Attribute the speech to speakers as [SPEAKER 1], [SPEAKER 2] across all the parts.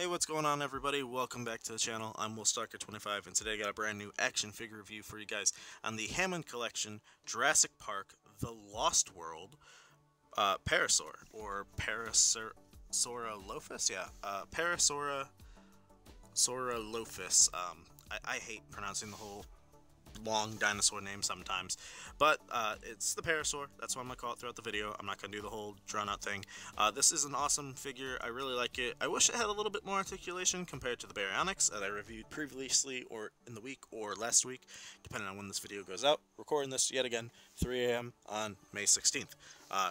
[SPEAKER 1] Hey, what's going on, everybody? Welcome back to the channel. I'm WillStalker25, and today I got a brand new action figure review for you guys on the Hammond Collection Jurassic Park The Lost World Parasaur, or Parasaurolophus? Yeah, Parasaurolophus. I hate pronouncing the whole long dinosaur name sometimes, but it's the Parasaur. That's what I'm gonna call it throughout the video. I'm not gonna do the whole drawn out thing. This is an awesome figure. I really like it. I wish it had a little bit more articulation compared to the Baryonyx that I reviewed previously, or in the week, or last week, depending on when this video goes out. Recording this yet again 3 a.m. on May 16th.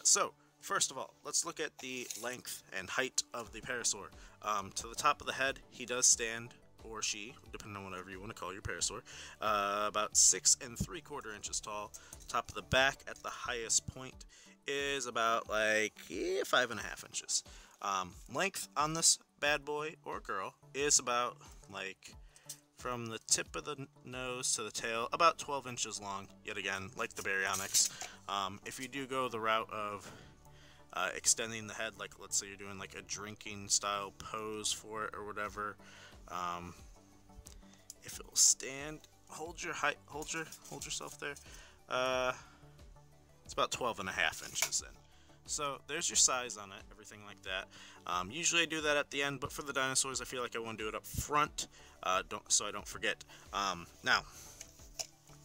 [SPEAKER 1] So first of all, let's look at the length and height of the Parasaur. To the top of the head, he does stand, or she, depending on whatever you want to call your Parasaur, about 6 3/4 inches tall. Top of the back at the highest point is about like 5.5 inches. Length on this bad boy or girl is about like from the tip of the nose to the tail, about 12 inches long, yet again, like the Baryonyx. If you do go the route of extending the head, like let's say you're doing like a drinking style pose for it or whatever, if it'll stand, hold your height, hold yourself there. It's about 12.5 inches in. So there's your size on it, everything like that. Usually I do that at the end, but for the dinosaurs I feel like I want to do it up front, so I don't forget. Now,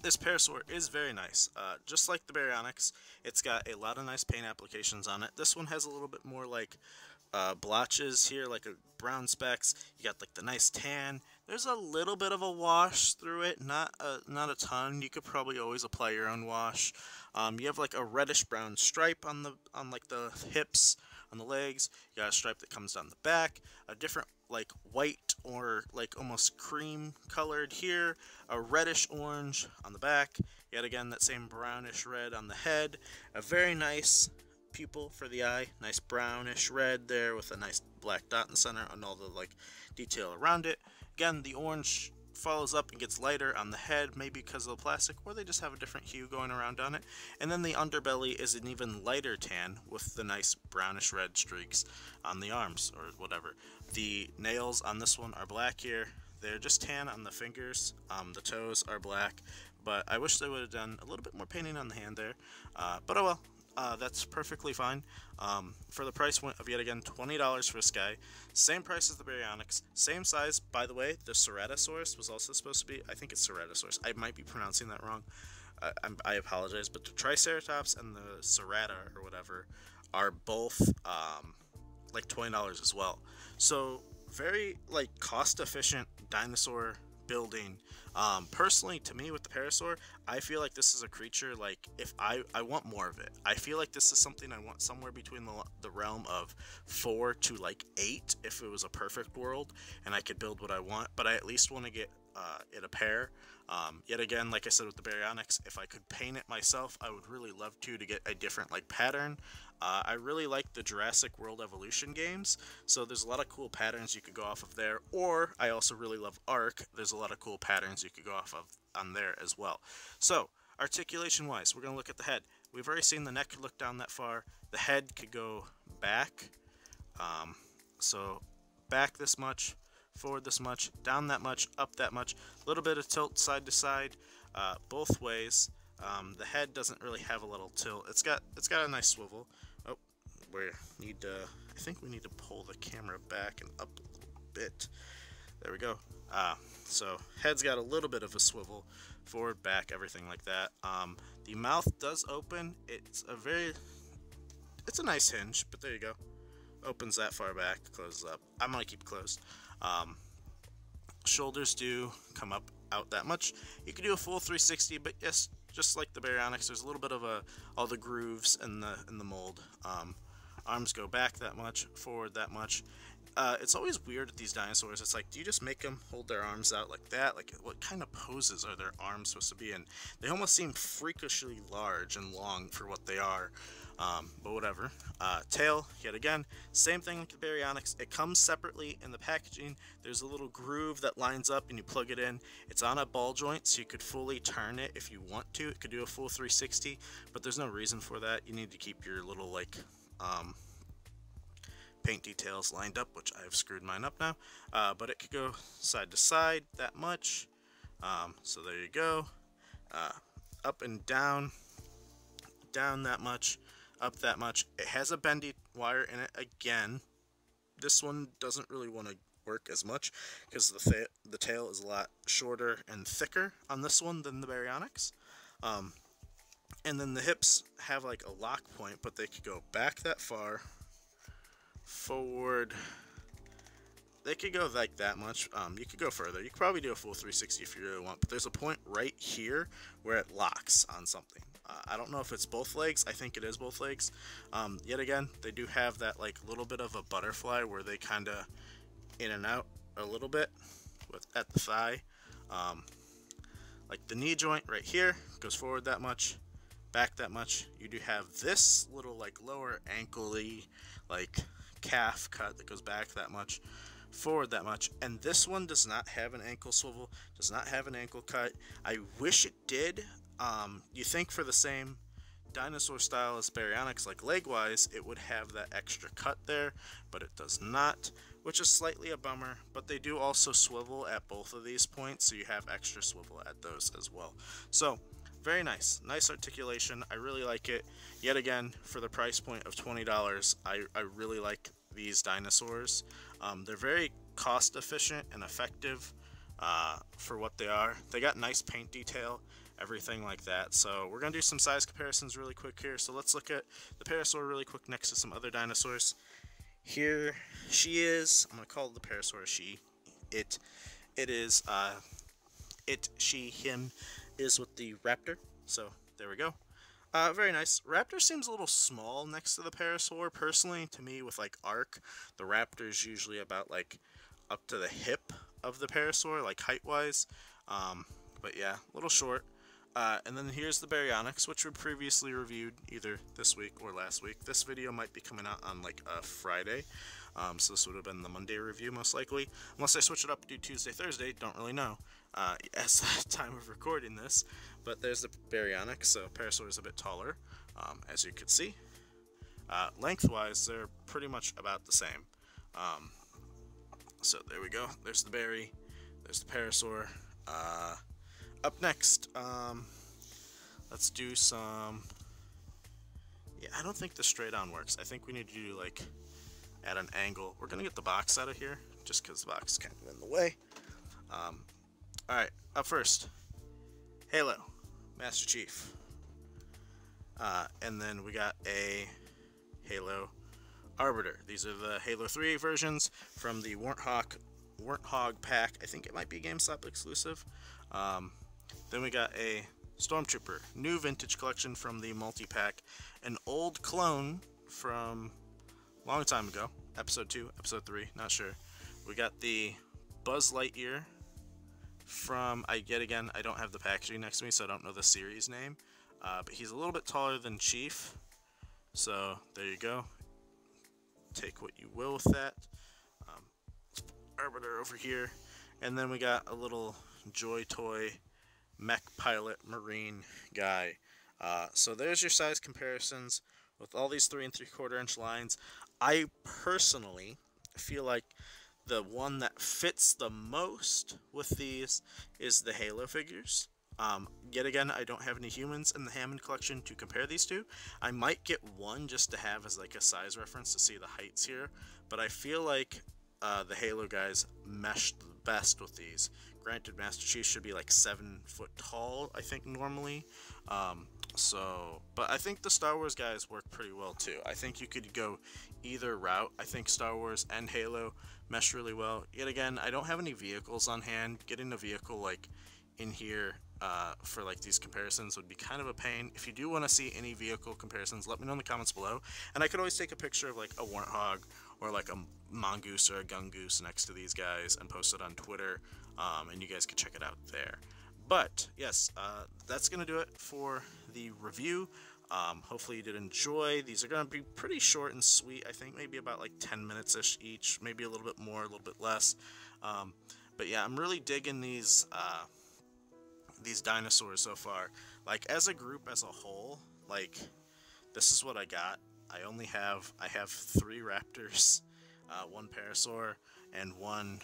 [SPEAKER 1] this Parasaur is very nice. Just like the Baryonyx, it's got a lot of nice paint applications on it. This one has a little bit more like blotches here, like a brown specks. You got like the nice tan. There's a little bit of a wash through it, not a ton. You could probably always apply your own wash. You have like a reddish brown stripe on like the hips, on the legs. You got a stripe that comes down the back, a different like white or like almost cream colored here, a reddish orange on the back, yet again that same brownish red on the head, a very nice pupil for the eye, nice brownish red there with a nice black dot in the center and all the like detail around it. Again, the orange follows up and gets lighter on the head, maybe because of the plastic, or they just have a different hue going around on it. And then the underbelly is an even lighter tan with the nice brownish red streaks on the arms or whatever. The nails on this one are black here. They're just tan on the fingers. The toes are black, but I wish they would have done a little bit more painting on the hand there. But oh well. That's perfectly fine. For the price of yet again $20 for this guy, same price as the Baryonyx, same size. By the way, the Ceratosaurus was also supposed to be, I think it's Ceratosaurus, I might be pronouncing that wrong, I apologize, but the Triceratops and the Cerata or whatever are both like $20 as well. So very like cost efficient dinosaur building. Personally, to me, with the Parasaur, I feel like this is a creature, like, if I want more of it. I feel like this is something I want somewhere between the realm of 4 to like 8 if it was a perfect world and I could build what I want, but I at least want to get it a pair. Yet again, like I said with the Baryonyx, if I could paint it myself, I would really love to get a different like pattern. I really like the Jurassic World Evolution games, so there's a lot of cool patterns you could go off of there, or I also really love Ark. There's a lot of cool patterns you could go off of on there as well. So articulation wise, we're going to look at the head. We've already seen the neck could look down that far. The head could go back, so back this much, forward this much, down that much, up that much, a little bit of tilt side to side, both ways. The head doesn't really have a little tilt. It's got a nice swivel. Oh, I think we need to pull the camera back and up a little bit. There we go. So head's got a little bit of a swivel, forward, back, everything like that. The mouth does open. It's a nice hinge, but there you go. Opens that far back, closes up. I'm gonna keep it closed. Shoulders do come up out that much. You can do a full 360, but yes, just like the Baryonyx, there's a little bit of all the grooves in the mold. Arms go back that much, forward that much. It's always weird with these dinosaurs. It's like, do you just make them hold their arms out like that? Like, what kind of poses are their arms supposed to be in? They almost seem freakishly large and long for what they are. But whatever. Tail, yet again, same thing like the Baryonyx. It comes separately in the packaging. There's a little groove that lines up and you plug it in. It's on a ball joint, so you could fully turn it if you want to. It could do a full 360, but there's no reason for that. You need to keep your little like paint details lined up, which I've screwed mine up now, but it could go side to side that much. So there you go. Up and down that much, up that much. It has a bendy wire in it again. This one doesn't really want to work as much because the tail is a lot shorter and thicker on this one than the Baryonyx. And then the hips have like a lock point, but they could go back that far, forward. They could go like that much. You could go further. You could probably do a full 360 if you really want, but there's a point right here where it locks on something. I don't know if it's both legs. I think it is both legs. Yet again, they do have that like little bit of a butterfly where they kind of in and out a little bit at the thigh. Like the knee joint right here goes forward that much, back that much. You do have this little like lower ankle-y like calf cut that goes back that much, forward that much, and this one does not have an ankle swivel, does not have an ankle cut. I wish it did. You think for the same dinosaur style as Baryonyx, like leg-wise, it would have that extra cut there, but it does not, which is slightly a bummer. But they do also swivel at both of these points, so you have extra swivel at those as well. So very nice articulation. I really like it. Yet again, for the price point of $20, I really like these dinosaurs. They're very cost efficient and effective for what they are. They got nice paint detail, everything like that. So we're gonna do some size comparisons really quick here. So let's look at the Parasaur really quick next to some other dinosaurs. Here she is. I'm gonna call the Parasaur a she. It is she, him is with the raptor. So there we go. Very nice. Raptor seems a little small next to the Parasaur, personally, to me, with like arc. The Raptor is usually about like up to the hip of the Parasaur, like height-wise. But yeah, a little short. And then here's the Baryonyx, which we previously reviewed either this week or last week. This video might be coming out on like a Friday, so this would have been the Monday review most likely, unless I switch it up to do Tuesday, Thursday. Don't really know as the time of recording this. But there's the Baryonyx, so Parasaur is a bit taller, as you could see. Lengthwise, they're pretty much about the same. So there we go. There's the Bary. There's the Parasaur. Up next, let's do some... Yeah, I don't think the straight on works. I think we need to do, like, at an angle. We're going to get the box out of here, just because the box is kind of in the way. Alright, up first, Halo, Master Chief. And then we got a Halo Arbiter. These are the Halo 3 versions from the Warthog pack. I think it might be GameStop exclusive. Then we got a Stormtrooper, new vintage collection from the multi-pack. An old clone from a long time ago, episode 2, episode 3, not sure. We got the Buzz Lightyear from, yet again, I don't have the packaging next to me, so I don't know the series name. But he's a little bit taller than Chief, so there you go. Take what you will with that. Arbiter over here. And then we got a little Joy Toy mech pilot marine guy. So there's your size comparisons with all these 3 3/4 inch lines. I personally feel like the one that fits the most with these is the Halo figures. Yet again, I don't have any humans in the Hammond collection to compare these to. I might get one just to have as like a size reference to see the heights here, but I feel like the Halo guys meshed the best with these. Granted, Master Chief should be like 7 foot tall, I think, normally. But I think the Star Wars guys work pretty well too. I think you could go either route. I think Star Wars and Halo mesh really well. Yet again, I don't have any vehicles on hand. Getting a vehicle like in here for like these comparisons would be kind of a pain. If you do want to see any vehicle comparisons, let me know in the comments below, and I could always take a picture of like a Warthog or like a Mongoose or a Gungoose next to these guys and post it on Twitter, and you guys can check it out there. But yes, that's gonna do it for the review. Hopefully you did enjoy. These are gonna be pretty short and sweet. I think maybe about like 10 minutes ish each, maybe a little bit more, a little bit less. But yeah, I'm really digging these dinosaurs so far. Like as a group, as a whole, like this is what I got. I have 3 raptors one Parasaur, and one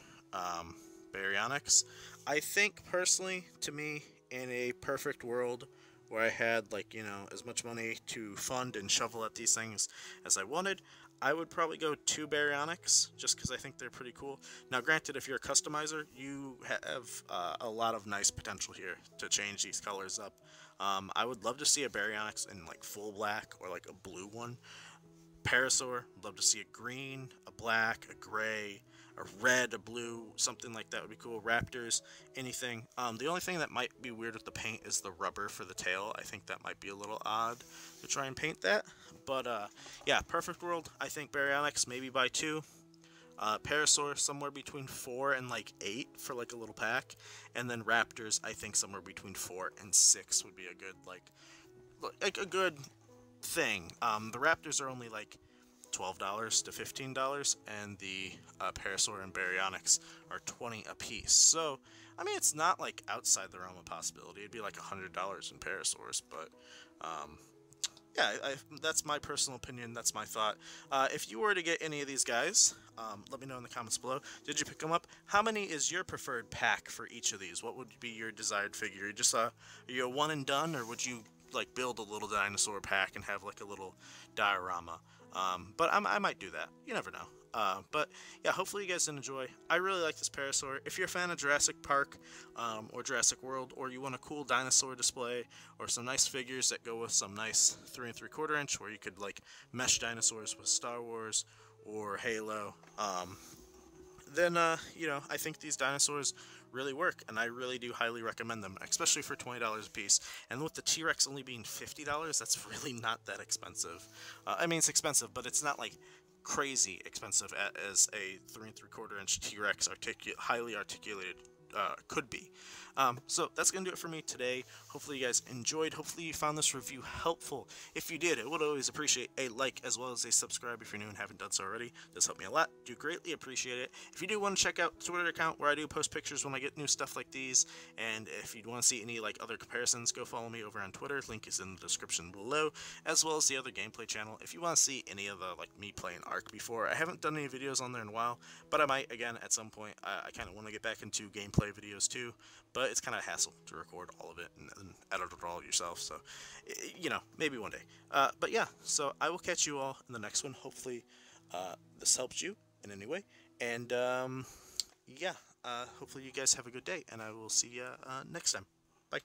[SPEAKER 1] Baryonyx. I think, personally, to me, in a perfect world where I had, like, you know, as much money to fund and shovel at these things as I wanted, I would probably go 2 Baryonyx, just because I think they're pretty cool. Now, granted, if you're a customizer, you have a lot of nice potential here to change these colors up. I would love to see a Baryonyx in, like, full black, or, like, a blue one. Parasaur, love to see a green, a black, a gray, a red, a blue, something like that would be cool. Raptors, anything. The only thing that might be weird with the paint is the rubber for the tail. I think that might be a little odd to try and paint that. But, yeah, perfect world, I think Baryonyx, maybe buy 2. Parasaur, somewhere between 4 and, like, 8 for, like, a little pack. And then Raptors, I think somewhere between 4 and 6 would be a good, like a good thing. The Raptors are only, like, $12 to $15, and the Parasaur and Baryonyx are $20 a piece. So, I mean, it's not, like, outside the realm of possibility. It'd be like $100 in Parasaurs, but yeah, that's my personal opinion. That's my thought. If you were to get any of these guys, let me know in the comments below. Did you pick them up? How many is your preferred pack for each of these? What would be your desired figure? Are you a one and done, or would you, like, build a little dinosaur pack and have, like, a little diorama? But I might do that. You never know. But yeah, hopefully you guys enjoy. I really like this Parasaur. If you're a fan of Jurassic Park, or Jurassic World, or you want a cool dinosaur display, or some nice figures that go with some nice 3 3/4 inch, where you could, like, mesh dinosaurs with Star Wars or Halo, then, you know, I think these dinosaurs really work, and I really do highly recommend them, especially for $20 a piece. And with the T-Rex only being $50, that's really not that expensive. I mean, it's expensive, but it's not, like, crazy expensive as a 3 3/4 inch T-Rex highly articulated could be. So that's going to do it for me today. Hopefully you guys enjoyed. Hopefully you found this review helpful. If you did, I would always appreciate a like as well as a subscribe if you're new and haven't done so already. It does help me a lot. Do greatly appreciate it. If you do want to check out the Twitter account where I do post pictures when I get new stuff like these, and if you want to see any, like, other comparisons, go follow me over on Twitter. Link is in the description below, as well as the other gameplay channel. If you want to see any of the, like, me playing Ark before, I haven't done any videos on there in a while, but I might again at some point. I kind of want to get back into gameplay videos too, but it's kind of a hassle to record all of it and edit it all yourself, so, you know, maybe one day. But yeah, so I will catch you all in the next one. Hopefully this helps you in any way, and yeah, hopefully you guys have a good day, and I will see you next time.